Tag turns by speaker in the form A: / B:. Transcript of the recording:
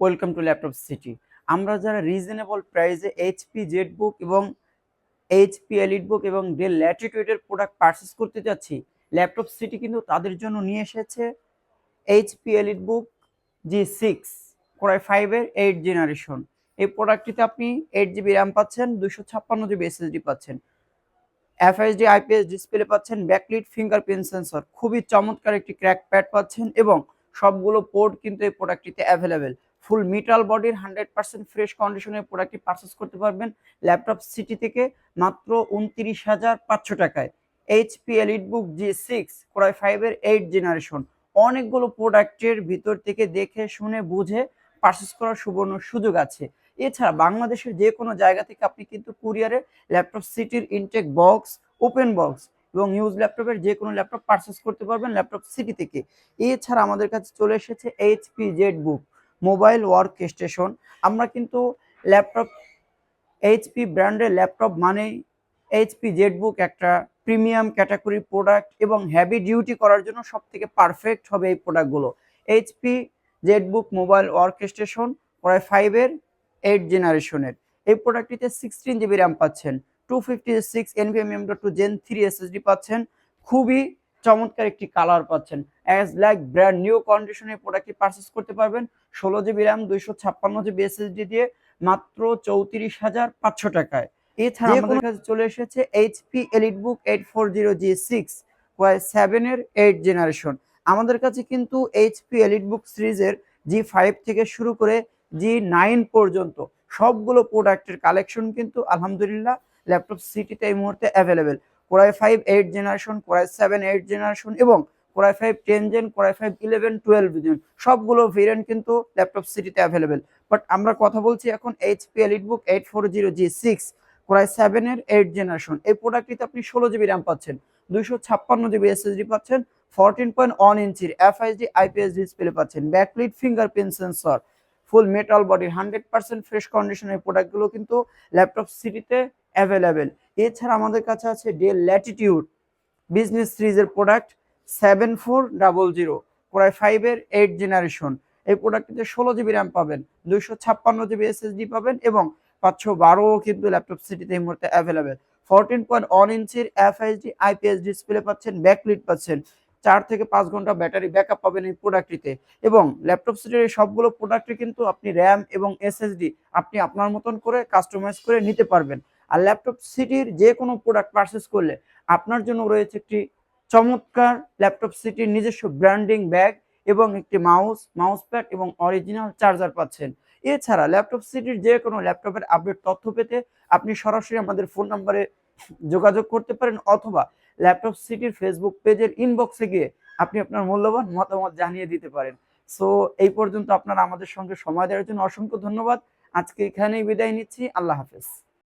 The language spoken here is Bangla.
A: Welcome to laptop city. আমরা যারা রিজনেবল প্রাইসে এইচপি জেটবুক এবং এইচপি এলিটবুক এবং ডেল ল্যাটিটিউডের প্রোডাক্ট পারচেস করতে যাচ্ছি, ল্যাপটপ সিটি কিন্তু তাদের জন্য নিয়ে এসেছে এইচপি এলিটবুক G6 কোরাই 5 এর 8 জেনারেশন। এই প্রোডাক্টটিতে আপনি 8 GB র্যাম পাচ্ছেন, 256 GB এসএসডি পাচ্ছেন, এফএইচডি আইপিএস ডিসপ্লে পাচ্ছেন, ব্যাকলিট ফিঙ্গারপ্রিন্ট সেন্সর, খুবই চমৎকার একটি ক্র্যাক প্যাড পাচ্ছেন এবং সবগুলো পোর্ট কিন্তু এই প্রোডাক্টটিতে অ্যাভেলেবেল। ফুল মেটাল বডির 100% ফ্রেশ কন্ডিশনের প্রোডাক্টটি পারচেস করতে পারবেন ল্যাপটপ সিটি থেকে মাত্র 29,500 টাকায়। এইচপি এলিটবুক G6 কোরাই 5 এর 8 জেনারেশন। অনেকগুলো প্রোডাক্টের ভিতর থেকে দেখে শুনে বুঝে পারচেস করার সুবর্ণ সুযোগ আছে। এছাড়া বাংলাদেশের যে কোনো জায়গা থেকে আপনি কিন্তু কুরিয়ারে ল্যাপটপ সিটির ইনটেক বক্স, ওপেন বক্স এবং ইউজ ল্যাপটপের যে কোনো ল্যাপটপ পারচেস করতে পারবেন ল্যাপটপ সিটি থেকে। এছাড়া আমাদের কাছে চলে এসেছে HP Jetbook mobile work station. আমরা কিন্তু ল্যাপটপ এইচপি ব্র্যান্ডের ল্যাপটপ মানেই এইচপি জেটবুক একটা প্রিমিয়াম ক্যাটাগরি প্রোডাক্ট এবং হেভি ডিউটি করার জন্য সব থেকে পারফেক্ট হবে এই প্রোডাক্টগুলো। HP Jetbook mobile work station core i 5 এর 8 জেনারেশনের। এই প্রোডাক্টটিতে 16 GB র্যাম পাচ্ছেন, 256 NVMe M.2 Gen 3 SSD পাচ্ছেন, খুবই চমৎকার একটি কালার পাচ্ছেন। অ্যাজ লাইক ব্র্যান্ড নিউ কন্ডিশনে প্রোডাক্টটি পারচেস করতে পারবেন 16 GB র্যাম 256 GB SSD দিয়ে মাত্র 34,500 টাকায়। এছাড়া আমাদের কাছে চলে এসেছে এইচপি এলিটবুক 840 G6 কোরাই 7 এর 8 জেনারেশন। আমাদের কাছে কিন্তু এইচপি এলিটবুক সিরিজের G5 থেকে শুরু করে G9 পর্যন্ত সবগুলো প্রোডাক্টের কালেকশন কিন্তু আলহামদুলিল্লাহ ল্যাপটপ সিটিতে এই মুহূর্তে available. Core i 5 8 generation, core i 7 8 generation এবং কোরাই 5 10 জেন, কোরাই 5 11 12 জেন সবগুলো ভেরিয়েন্ট কিন্তু ল্যাপটপ সিটিতে অ্যাভেলেবেল। বাট আমরা কথা বলছি এখন এইচপি এলিটবুক 840 G6 কোরাই 7 এর 8 জেনারেশন। এই প্রোডাক্টটিতে আপনি 16 GB র্যাম পাচ্ছেন, 256 GB এসএসডি পাচ্ছেন, 14.1 ইঞ্চির এফএইচডি আইপিএস ডিসপ্লে পাচ্ছেন, ব্যাকলিট ফিঙ্গারপ্রিন্ট সেন্সর, ফুল মেটাল বডি 100% ফ্রেশ কন্ডিশনের প্রোডাক্টগুলো কিন্তু ল্যাপটপ সিটিতে অ্যাভেলেবেল। এছাড়া আমাদের কাছে আছে ডেল ল্যাটিটিউড বিজনেস সিরিজের প্রোডাক্ট 7400 কোরাই 5 এর 8 জেনারেশন। এই প্রোডাক্টটিতে 16 GB র্যাম পাবেন, 256 GB এসএসডি পাবেন এবং 512 কিন্তু ল্যাপটপ সিটিতে এই মুহূর্তে অ্যাভেলেবেল। 14.1 ইঞ্চির এফএইচডি আইপিএস ডিসপ্লে পাচ্ছেন, ব্যাকলিট পাচ্ছেন, 4 থেকে 5 ঘন্টা ব্যাটারি ব্যাকআপ পাবেন এই প্রোডাক্টটিতে। এবং ল্যাপটপ সিটির এই সবগুলো প্রোডাক্টে কিন্তু আপনি র্যাম এবং এসএসডি আপনি আপনার মতন করে কাস্টমাইজ করে নিতে পারবেন। আর ল্যাপটপ সিটির যে কোনো প্রোডাক্ট পারচেস করলে আপনার জন্য রয়েছে একটি চমৎকার ল্যাপটপ সিটির নিজস্ব ব্র্যান্ডিং ব্যাগ এবং একটি মাউস প্যাড এবং অরিজিনাল চার্জার পাচ্ছেন। এছাড়া ল্যাপটপ সিটির যে কোনো ল্যাপটপের আপডেট তথ্য পেতে আপনি সরাসরি আমাদের ফোন নাম্বারে যোগাযোগ করতে পারেন অথবা ল্যাপটপ সিটির ফেসবুক পেজের ইনবক্সে গিয়ে আপনি আপনার মূল্যবান মতামত জানিয়ে দিতে পারেন। সো এই পর্যন্ত আপনারা আমাদের সঙ্গে সময় দেওয়ার জন্য অসংখ্য ধন্যবাদ। আজকে এখানেই বিদায় নিচ্ছি। আল্লাহ হাফেজ।